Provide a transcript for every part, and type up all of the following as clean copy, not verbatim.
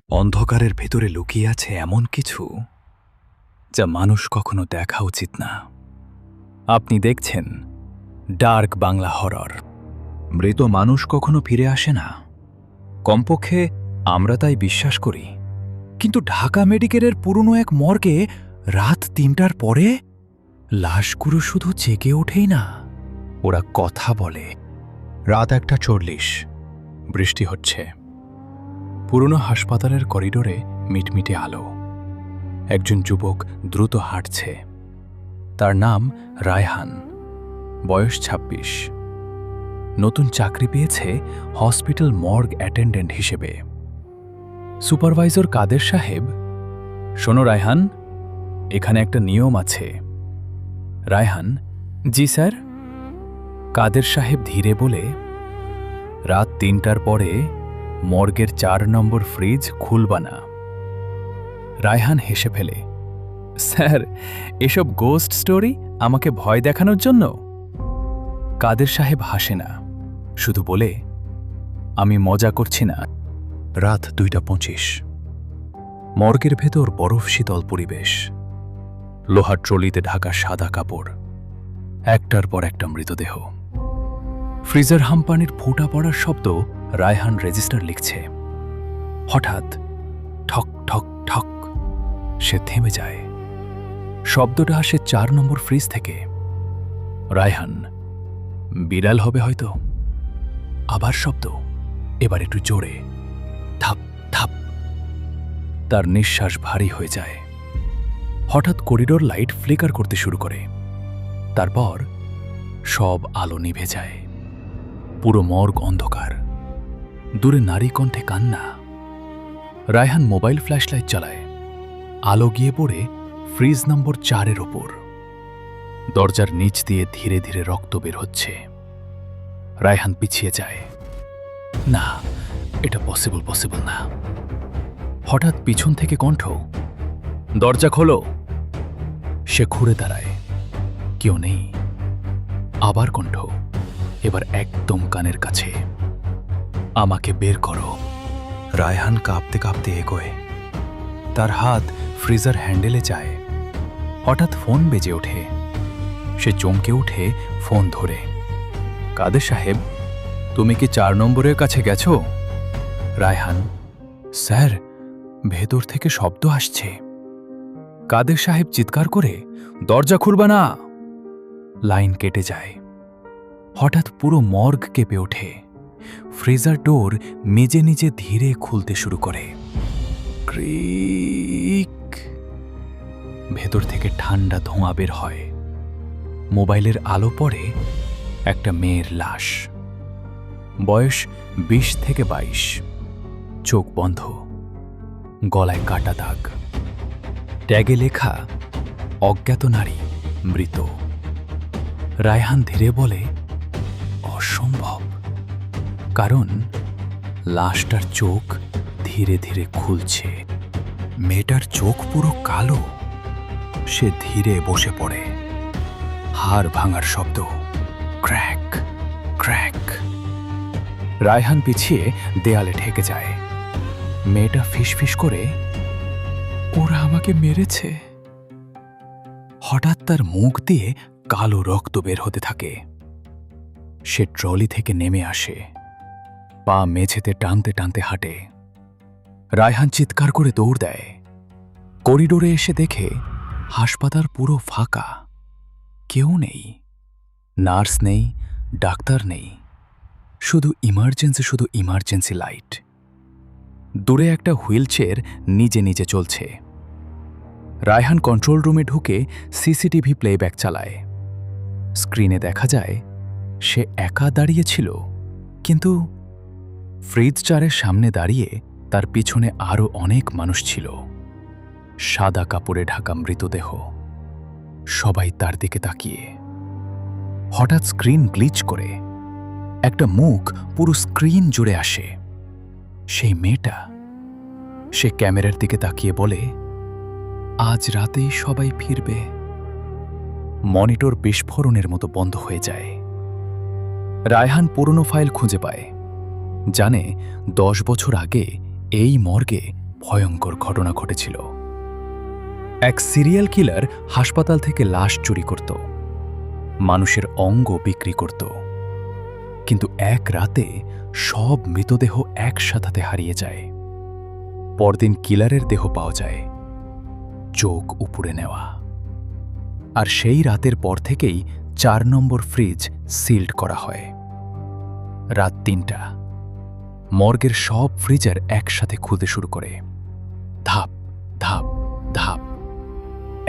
অন্ধকারের ভেতরে লুকিয়ে আছে এমন কিছু যা মানুষ কখনো দেখা উচিত না। আপনি দেখছেন ডার্ক বাংলা হরর। মৃত মানুষ কখনো ফিরে আসে না, কমপক্ষে আমরা তাই বিশ্বাস করি। কিন্তু ঢাকা মেডিকেলের পুরনো এক মর্গে রাত ৩টার পরে লাশগুলো শুধু জেগে ওঠেই না, ওরা কথা বলে। রাত ১:৪০, বৃষ্টি হচ্ছে। পুরনো হাসপাতালের করিডোরে মিটমিটে আলো। একজন যুবক দ্রুত হাঁটছে। তার নাম রায়হান, বয়স ২৬। নতুন চাকরি পেয়েছে হসপিটাল মর্গ অ্যাটেন্ডেন্ট হিসেবে। সুপারভাইজার কাদের সাহেব, শোনো রায়হান, এখানে একটা নিয়ম আছে। রায়হান, জি স্যার। কাদের সাহেব ধীরে বলে, রাত ৩টার পরে মর্গের ৪ নম্বর ফ্রিজ খুলবা না। রায়হান হেসে ফেলে, স্যার এসব গোস্ট স্টোরি আমাকে ভয় দেখানোর জন্য? কাদের সাহেব হাসে না, শুধু বলে, আমি মজা করছি না। রাত ২:২৫। মর্গের ভেতর বরফ শীতল পরিবেশ। লোহার ট্রলিতে ঢাকা সাদা কাপড়, একটার পর একটা মৃতদেহ। ফ্রিজার হাম্পানির ফোঁটা পড়ার শব্দ রায়হান রেজিস্টার লিখছে। হঠাৎ ঠক ঠক ঠক, সে থেমে যায়। শব্দটা আসে ৪ নম্বর ফ্রিজ থেকে। রায়হান, বিড়াল হবে হয়তো। আবার শব্দ, এবার একটু জোরে, থাপ থাপ। তার নিঃশ্বাস ভারী হয়ে যায়। হঠাৎ করিডোর লাইট ফ্লিকার করতে শুরু করে। তারপর সব আলো নিভে যায়। পুরো মর্গ অন্ধকার। দূরে নারী কণ্ঠে কান্না। রায়হান মোবাইল ফ্ল্যাশলাইট চালায়। আলো গিয়ে পড়ে ফ্রিজ নম্বর ৪-এর ওপর। দরজার নিচ দিয়ে ধীরে ধীরে রক্ত বের হচ্ছে। রায়হান পিছিয়ে যায়। না, এটা পসিবল না। হঠাৎ পিছন থেকে কণ্ঠ, দরজা খোলো। সে ঘুরে দাঁড়ায়, কেউ নেই। আবার কণ্ঠ, এবার একদম কানের কাছে, আমাকে বের করো। রায়হান কাঁপতে কাঁপতে এগোয়। তার হাত ফ্রিজার হ্যান্ডেলে যায়। হঠাৎ ফোন বেজে ওঠে। সে চমকে উঠে ফোন ধরে। কাদের সাহেব, তুমি কি ৪ নম্বরের কাছে গেছো? রায়হান, স্যার, ভেতর থেকে শব্দ আসছে। কাদের সাহেব চিৎকার করে, দরজা খুলবা না। লাইন কেটে যায়। হঠাৎ পুরো মর্গ কেঁপে ওঠে। ফ্রিজার ডোর নিজে নিজে ধীরে খুলতে শুরু করে। ক্রিক। ভেতর থেকে ঠান্ডা ধোঁয়া বের হয়। মোবাইলের আলো পড়ে একটা মেয়ের লাশ। বয়স ২০ থেকে ২২। চোখ বন্ধ, গলায় কাটা দাগ। ট্যাগে লেখা, অজ্ঞাত নারী, মৃত। রায়হান ধীরে বলে, অসম্ভব। কারণ লাশটার চোখ ধীরে ধীরে খুলছে। মেয়েটার চোখ পুরো কালো। সে ধীরে বসে পড়ে। হাড় ভাঙার শব্দ, ক্র্যাক ক্র্যাক। রায়হান পিছিয়ে দেয়ালে ঠেকে যায়। মেয়েটা ফিসফিস করে, ওরা আমাকে মেরেছে। হঠাৎ তার মুখ দিয়ে কালো রক্ত বের হতে থাকে। সে ট্রলি থেকে নেমে আসে। পা মেঝেতে টানতে টানতে হাঁটে। রায়হান চিৎকার করে দৌড় দেয়। করিডোরে এসে দেখে হাসপাতাল পুরো ফাঁকা। কেউ নেই, নার্স নেই, ডাক্তার নেই। শুধু ইমার্জেন্সি লাইট। দূরে একটা হুইল চেয়ার নিজে নিজে চলছে। রায়হান কন্ট্রোল রুমে ঢুকে সিসিটিভি প্লেব্যাক চালায়। স্ক্রিনে দেখা যায় সে একা দাঁড়িয়েছিল, কিন্তু ফ্রিজ ৪-এর সামনে দাঁড়িয়ে তার পিছনে আরও অনেক মানুষ ছিল। সাদা কাপড়ে ঢাকা মৃতদেহ, সবাই তার দিকে তাকিয়ে। হঠাৎ স্ক্রিন গ্লিচ করে একটা মুখ পুরো স্ক্রিন জুড়ে আসে। সেই মেয়েটা। সে ক্যামেরার দিকে তাকিয়ে বলে, আজ রাতেই সবাই ফিরবে। মনিটর বিস্ফোরণের মতো বন্ধ হয়ে যায়। রায়হান পুরনো ফাইল খুঁজে পায়। জানে ১০ বছর আগে এই মর্গে ভয়ঙ্কর ঘটনা ঘটেছিল। এক সিরিয়াল কিলার হাসপাতাল থেকে লাশ চুরি করত, মানুষের অঙ্গ বিক্রি করত, কিন্তু এক রাতে সব মৃতদেহ একসাথে হারিয়ে যায়। পরদিন কিলারের দেহ পাওয়া যায়, চোখ উপড়ে নেওয়া। আর সেই রাতের পর থেকেই 4 নম্বর ফ্রিজ সিল্ড করা হয়। রাত 3টা, মর্গের সব ফ্রিজার একসাথে খুলতে শুরু করে। ধাপ ধাপ ধাপ,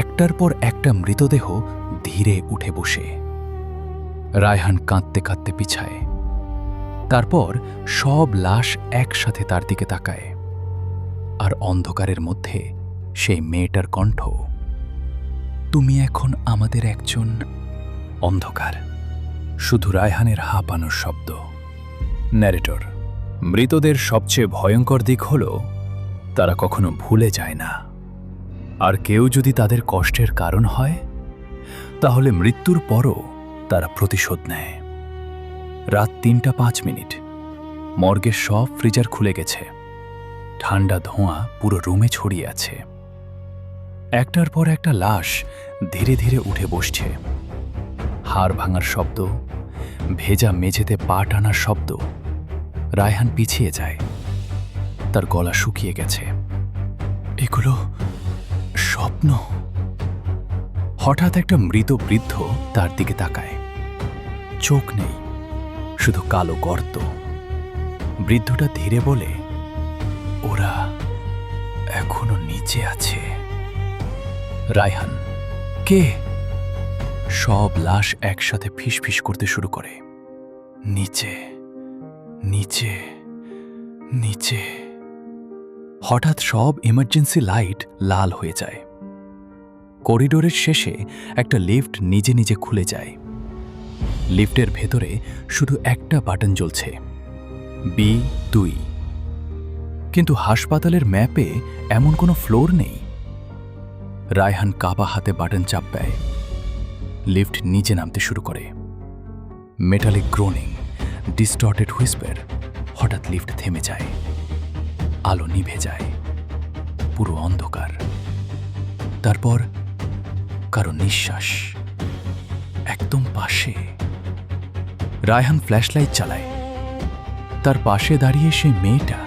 একটার পর একটা মৃতদেহ ধীরে উঠে বসে। রায়হান কাঁদতে কাঁদতে পিছায়। তারপর সব লাশ একসাথে তার দিকে তাকায়, আর অন্ধকারের মধ্যে সেই মেয়েটার কণ্ঠ, তুমি এখন আমাদের একজন। অন্ধকার, শুধু রায়হানের হাঁপানোর শব্দ। ন্যারেটর: মৃতদের সবচেয়ে ভয়ঙ্কর দিক হল তারা কখনো ভুলে যায় না। আর কেউ যদি তাদের কষ্টের কারণ হয়, তাহলে মৃত্যুর পরও তারা প্রতিশোধ নেয়। রাত 3:05, মর্গের সব ফ্রিজার খুলে গেছে। ঠান্ডা ধোঁয়া পুরো রুমে ছড়িয়ে আছে। একটার পর একটা লাশ ধীরে ধীরে উঠে বসছে। হাড় ভাঙার শব্দ, ভেজা মেঝেতে পা টানার শব্দ। রায়হান পিছিয়ে যায়, তার গলা শুকিয়ে গেছে। এগুলো স্বপ্ন? হঠাৎ একটা মৃত বৃদ্ধ তার দিকে তাকায়। চোখ নেই, শুধু কালো গর্ত। বৃদ্ধটা ধীরে বলে, ওরা এখনো নিচে আছে। রায়হান: কে? সব লাশ একসাথে ফিসফিস করতে শুরু করে, নিচে নিচে নিচে। হঠাৎ সব ইমার্জেন্সি লাইট লাল হয়ে যায়। করিডোরের শেষে একটা লিফট নিজে নিজে খুলে যায়। লিফটের ভেতরে শুধু একটা বাটন জ্বলছে, B2। কিন্তু হাসপাতালের ম্যাপে এমন কোনো ফ্লোর নেই। রায়হান কাবা হাতে বাটন চাপ দেয়। লিফট নিচে নামতে শুরু করে। Metallic Groening, distorted Whisper. হঠাৎ লিফট থেমে যায়, আলো নিভে যায়, পুরো অন্ধকার। তারপর কারো নিঃশ্বাস একদম পাশে। রায়হান ফ্ল্যাশলাইট চালায়। তার পাশে দাঁড়িয়ে সেই মেয়েটা,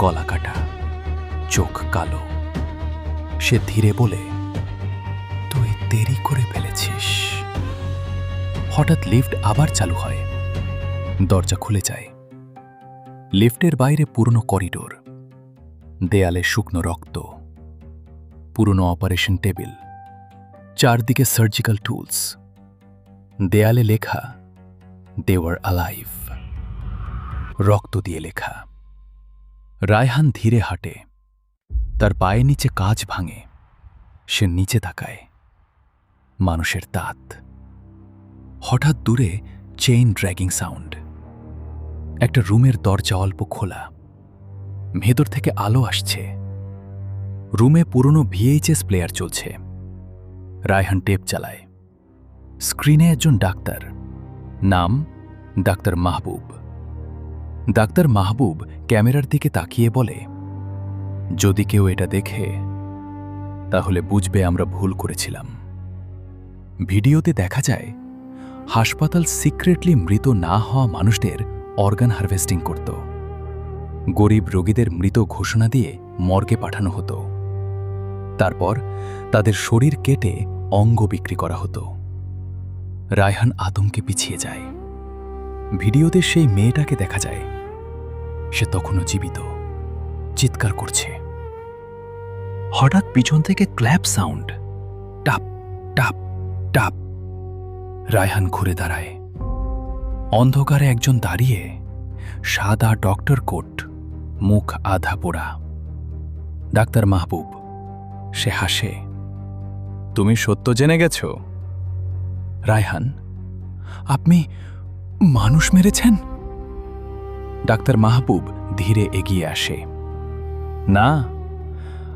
গলা কাটা, চোখ কালো। সে ধীরে বলে, তুই দেরি করে ফেলেছিস। হঠাৎ লিফট আবার চালু হয়, দরজা খুলে যায়। লিফটের বাইরে পুরনো করিডোর, দেয়ালে শুকনো রক্ত, পুরনো অপারেশন টেবিল, চারদিকে সার্জিক্যাল টুলস। দেয়ালে লেখা, দে ওয়ার অ্যালাইভ, রক্ত দিয়ে লেখা। রায়হান ধীরে হাঁটে, তার পায়ে নিচে কাঁচ ভাঙে। সে নিচে তাকায়, মানুষের দাঁত। হঠাৎ দূরে চেইন ড্র্যাগিং সাউন্ড। একটা রুমের দরজা অল্প খোলা, ভেতর থেকে আলো আসছে। রুমে পুরনো VHS প্লেয়ার চলছে। রায়হান টেপ চালায়। স্ক্রিনে একজন ডাক্তার, নাম ডাক্তার মাহবুব। ডাক্তার মাহবুব ক্যামেরার দিকে তাকিয়ে বলে, যদি কেউ এটা দেখে তাহলে বুঝবে আমরা ভুল করেছিলাম। ভিডিওতে দেখা যায় হাসপাতাল সিক্রেটলি মৃত না হওয়া মানুষদের অর্গান হারভেস্টিং করত। গরিব রোগীদের মৃত ঘোষণা দিয়ে মর্গে পাঠানো হতো। তারপর তাদের শরীর কেটে অঙ্গ বিক্রি করা হতো। রায়হান আতঙ্কে পিছিয়ে যায়। ভিডিওতে সেই মেয়েটাকে দেখা যায়। সে তখনও জীবিত, চিৎকার করছে। হঠাৎ পিছন থেকে ক্ল্যাপ সাউন্ড, টাপ টাপ টাপ। রায়হান ঘুরে দাঁড়ায়। অন্ধকারে একজন দাঁড়িয়ে, সাদা ডক্টর কোট, মুখ আধা পোড়া। ডাক্তার মাহবুব। সে হাসে, তুমি সত্য জেনে গেছ? রায়হান: আপনি মানুষ মেরেছেন? ডাক্তার মাহবুব ধীরে এগিয়ে আসে। না,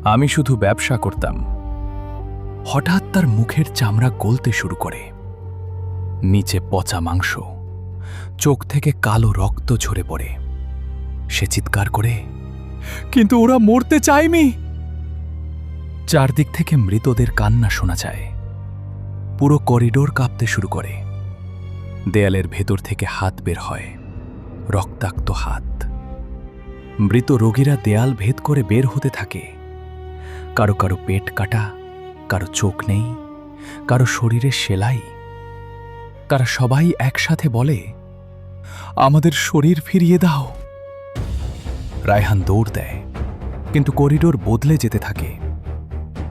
আমি শুধু ব্যবসা করতাম। হঠাৎ তার মুখের চামড়া গলতে শুরু করে। নিচে পচা মাংস, চোখ থেকে কালো রক্ত ঝরে পড়ে। সে চিৎকার করে, কিন্তু ওরা মরতে চায়নি। চারদিক থেকে মৃতদের কান্না শোনা যায়। পুরো করিডোর কাঁপতে শুরু করে। দেয়ালের ভেতর থেকে হাত বের হয়, রক্তাক্ত হাত। মৃত রোগীরা দেয়াল ভেদ করে বের হতে থাকে। কারো কারো পেট কাটা, কারো চোখ নেই, কারো শরীরে সেলাই। তারা সবাই একসাথে বলে, আমাদের শরীর ফিরিয়ে দাও। রায়হান দৌড় দেয়, কিন্তু করিডোর বদলে যেতে থাকে।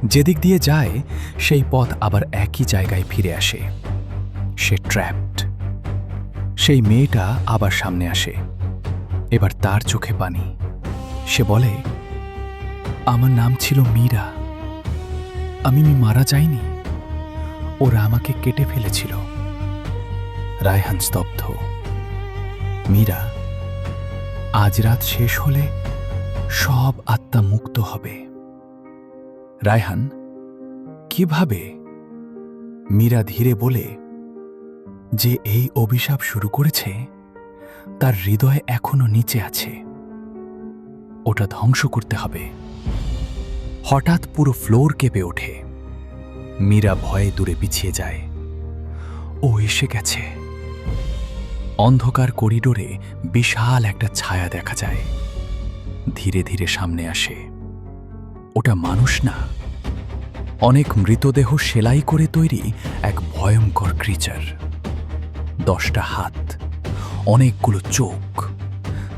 যেদিক দিয়ে যায় সেই পথ আবার একই জায়গায় ফিরে আসে। সে ট্র্যাপড। সেই মেয়েটা আবার সামনে আসে। এবার তার চোখে পানি। সে বলে, আমার নাম ছিল মীরা। আমি মারা যাইনি, ওরা আমাকে কেটে ফেলেছিল। রায়হান স্তব্ধ। মীরা, আজ রাত শেষ হলে সব আত্মা মুক্ত হবে। রায়হান, কিভাবে? মীরা ধীরে বলে, যে এই অভিশাপ শুরু করেছে তার হৃদয় এখনো নিচে আছে। ওটা ধ্বংস করতে হবে। হঠাৎ পুরো ফ্লোর কেঁপে ওঠে। মীরা ভয়ে দূরে পিছিয়ে যায়। ও এসে গেছে। অন্ধকার করিডোরে বিশাল একটা ছায়া দেখা যায়। ধীরে ধীরে সামনে আসে। ওটা মানুষ না, অনেক মৃতদেহ সেলাই করে তৈরি এক ভয়ঙ্কর ক্রিচার। 10টা হাত, অনেকগুলো চোখ,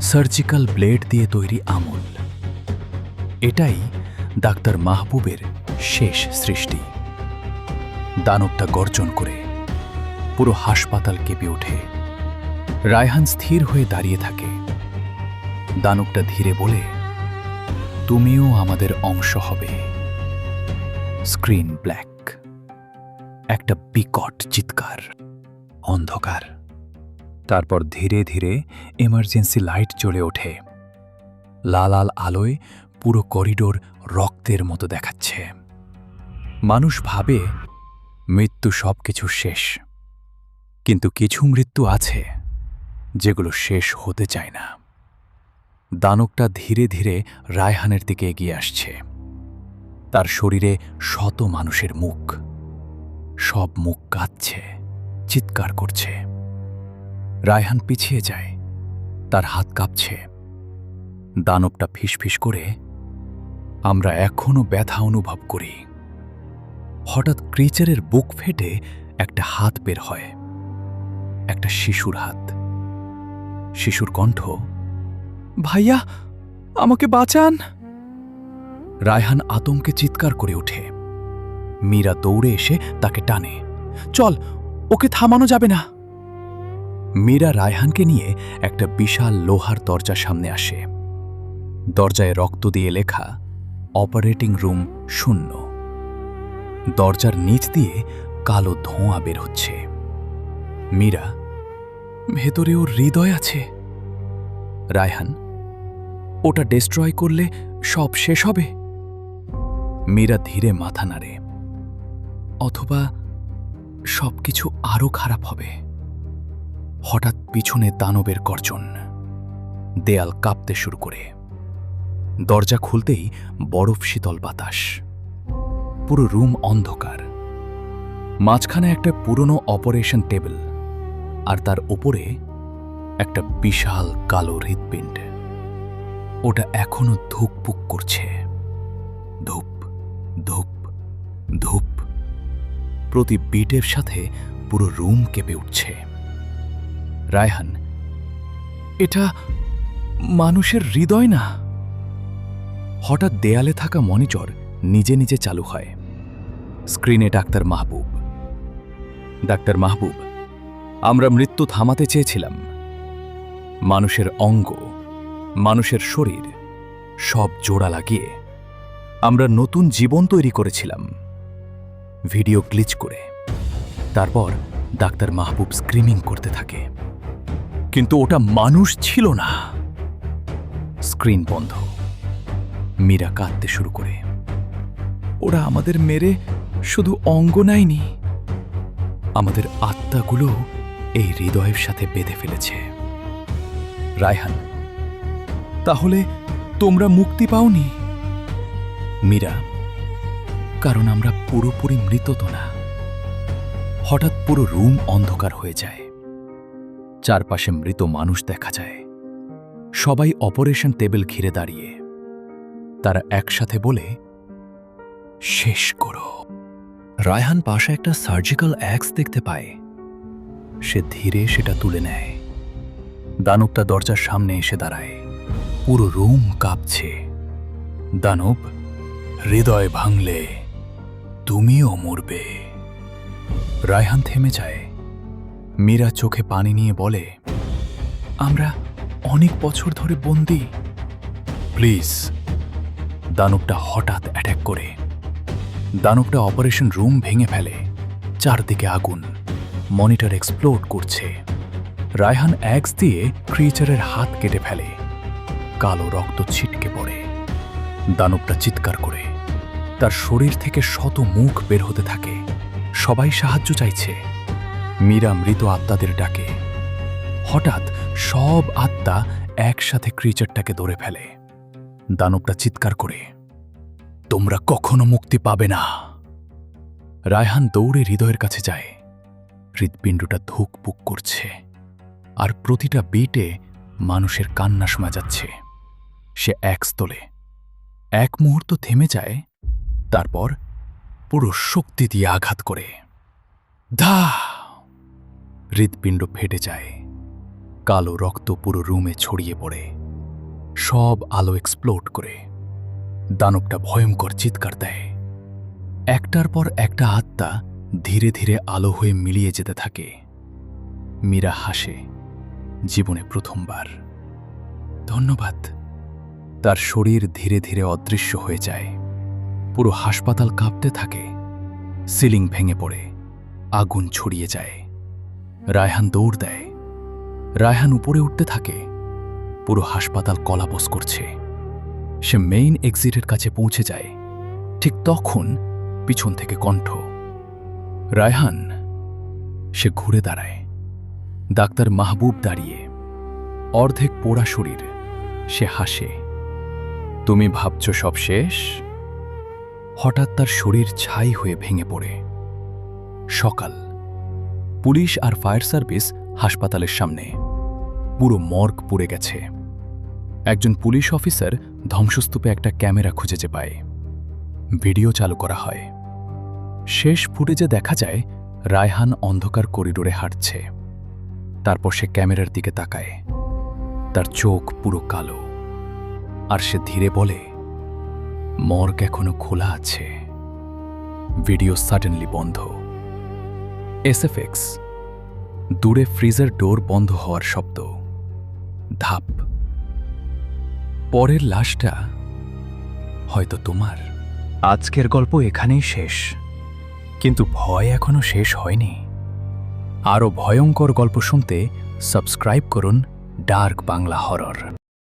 সার্জিক্যাল ব্লেড দিয়ে তৈরি আঙুল। এটাই ডাক্তার মাহবুবের শেষ সৃষ্টি। দানবটা গর্জন করে। পুরো হাসপাতাল কেঁপে ওঠে। রায়হান স্থির হয়ে দাঁড়িয়ে থাকে। দানবটা ধীরে বলে, তুমিও আমাদের অংশ হবে। Screen black. একটা বিকট চিৎকার। অন্ধকার। তারপর ধীরে ধীরে এমার্জেন্সি লাইট জ্বলে ওঠে। লাল লাল আলোয় পুরো করিডোর রক্তের মতো দেখাচ্ছে। মানুষ ভাবে মৃত্যু সবকিছু শেষ, কিন্তু কিছু মৃত্যু আছে যেগুলো শেষ হতে চায় না। দানবটা ধীরে ধীরে রায়হানের দিকে এগিয়ে আসছে। তার শরীরে শত মানুষের মুখ। সব মুখ কাঁদছে, চিৎকার করছে। রায়হান পিছিয়ে যায়। তার হাত কাঁপছে। দানবটা ফিসফিস করে, আমরা এখনো ব্যথা অনুভব করি। হঠাৎ ক্রিচারের বুক ফেটে একটা হাত বের হয়। একটা শিশুর হাত। শিশুর কণ্ঠ, ভাইয়া, আমাকে বাঁচান। রায়হান আতঙ্কে চিৎকার করে ওঠে। মীরা দৌড়ে এসে তাকে টানে। চল, ওকে থামানো যাবে না। মীরা রায়হানকে নিয়ে একটা বিশাল লোহার দরজার সামনে আসে। দরজায় রক্ত দিয়ে লেখা, অপারেটিং রুম 0। দরজার নিচ দিয়ে কালো ধোঁয়া বের হচ্ছে। মীরা, ভেতরে ওর হৃদয় আছে। রায়হান, ওটা ডিস্ট্রয় করলে সব শেষ হবে। মীরা ধীরে মাথা নাড়ে। অথবা সবকিছু আরো খারাপ হবে। হঠাৎ পিছনে দানবের গর্জন। দেয়াল কাঁপতে শুরু করে। দরজা খুলতেই বরফ শীতল বাতাস। পুরো রুম অন্ধকার। মাঝখানে একটা পুরনো অপারেশন টেবিল, আর তার উপরে একটা বিশাল কালো হৃৎপিণ্ড। ওটা এখনো ধুকপুক করছে। ধূপ, ধূপ, ধূপ। প্রতি বিটের সাথে পুরো রুম কেঁপে উঠছে। রায়হান, এটা মানুষের হৃদয় না। হঠাৎ দেয়ালে থাকা মনিটর নিজে নিজে চালু হয়। স্ক্রিনে ডাক্তার মাহবুব। ডাক্তার মাহবুব, আমরা মৃত্যু থামাতে চেয়েছিলাম। মানুষের অঙ্গ, মানুষের শরীর সব জোড়া লাগিয়ে আমরা নতুন জীবন তৈরি করেছিলাম, ভিডিও গ্লিচ করে। তারপর ডাক্তার মাহবুব স্ক্রিমিং করতে থাকে, কিন্তু ওটা মানুষ ছিল না। স্ক্রিন বন্ধ। মীরা কাঁদতে শুরু করে। ওরা আমাদের মেরে শুধু অঙ্গ নেয়নি, আমাদের আত্মাগুলো এই হৃদয়ের সাথে বেঁধে ফেলেছে। রায়হান, তাহলে তোমরা মুক্তি পাওনি? মীরা, কারণ আমরা পুরোপুরি মৃত তো না। হঠাৎ পুরো রুম অন্ধকার হয়ে যায়। চারপাশে মৃত মানুষ দেখা যায়। সবাই অপারেশন টেবিল ঘিরে দাঁড়িয়ে। তারা একসাথে বলে, শেষ করো। রায়হান পাশে একটা সার্জিক্যাল অ্যাক্স দেখতে পায়। সে ধীরে সেটা তুলে নেয়। দানবটা দরজার সামনে এসে দাঁড়ায়। পুরো রুম কাঁপছে। দানব, হৃদয় ভাঙলে তুমিও মরবে। রায়হান থেমে যায়। মীরা চোখে পানি নিয়ে বলে, আমরা অনেক বছর ধরে বন্দী। প্লিজ। দানবটা হঠাৎ অ্যাটাক করে। দানবটা অপারেশন রুম ভেঙে ফেলে। চারদিকে আগুন, মনিটর এক্সপ্লোড করছে। রায়হান অ্যাক্স দিয়ে ক্রিয়েচারের হাত কেটে ফেলে। কালো রক্ত ছিটকে পড়ে। দানবটা চিৎকার করে। তার শরীর থেকে শত মুখ বের হতে থাকে। সবাই সাহায্য চাইছে। মীরা মৃত আত্মাদের ডাকে। হঠাৎ সব আত্মা একসাথে ক্রিয়েচারটাকে ধরে ফেলে। দানবটা চিৎকার করে, তোমরা কখনো মুক্তি পাবে না। রায়হান দৌড়ে হৃদয়ের কাছে যায়। হৃৎপিণ্ডটা ধুকপুক করছে, আর প্রতিটা বিটে মানুষের কান্না শোনা যাচ্ছে। সে অ্যাক্স তোলে। এক মুহূর্ত থেমে যায়, তারপর পুরো শক্তি দিয়ে আঘাত করে। ধা! হৃৎপিণ্ড ফেটে যায়। কালো রক্ত পুরো রুমে ছড়িয়ে পড়ে। সব আলো এক্সপ্লোড করে। দানবটা ভয়ঙ্কর চিৎকার দেয়। একটার পর একটা আত্মা ধীরে ধীরে আলো হয়ে মিলিয়ে যেতে থাকে। মীরা হাসে, জীবনে প্রথমবার। ধন্যবাদ। তার শরীর ধীরে ধীরে অদৃশ্য হয়ে যায়। পুরো হাসপাতাল কাঁপতে থাকে। সিলিং ভেঙে পড়ে। আগুন ছড়িয়ে যায়। রায়হান দৌড় দেয়। রায়হান উপরে উঠতে থাকে। পুরো হাসপাতাল কলাবস করছে। সে মেইন এক্সিটের কাছে পৌঁছে যায়। ঠিক তখন পিছন থেকে কণ্ঠ, রায়হান। সে ঘুরে দাঁড়ায়। ডাক্তার মাহবুব দাঁড়িয়ে, অর্ধেক পোড়া শরীর। সে হাসে, তুমি ভাবছ সব শেষ? হঠাৎ তার শরীর ছাই হয়ে ভেঙে পড়ে। সকাল। পুলিশ আর ফায়ার সার্ভিস হাসপাতালের সামনে। পুরো মর্গ পুড়ে গেছে। একজন পুলিশ অফিসার ধ্বংসস্তূপে একটা ক্যামেরা খুঁজে পায়। ভিডিও চালু করা হয়। শেষ ফুটেজে দেখা যায় রায়হান অন্ধকার করিডোরে হাঁটছে। তারপর সে ক্যামেরার দিকে তাকায়। তার চোখ পুরো কালো, আর সে ধীরে বলে, মর্গ এখনো খোলা আছে। ভিডিও সাডেনলি বন্ধ। এসএফএক্স, দূরে ফ্রিজার ডোর বন্ধ হওয়ার শব্দ। ধাপ। পরের লাশটা হয়তো তোমার। আজকের গল্প এখানেই শেষ, কিন্তু ভয় এখনো শেষ হয়নি। আরও ভয়ঙ্কর গল্প শুনতে সাবস্ক্রাইব করুন ডার্ক বাংলা হরর।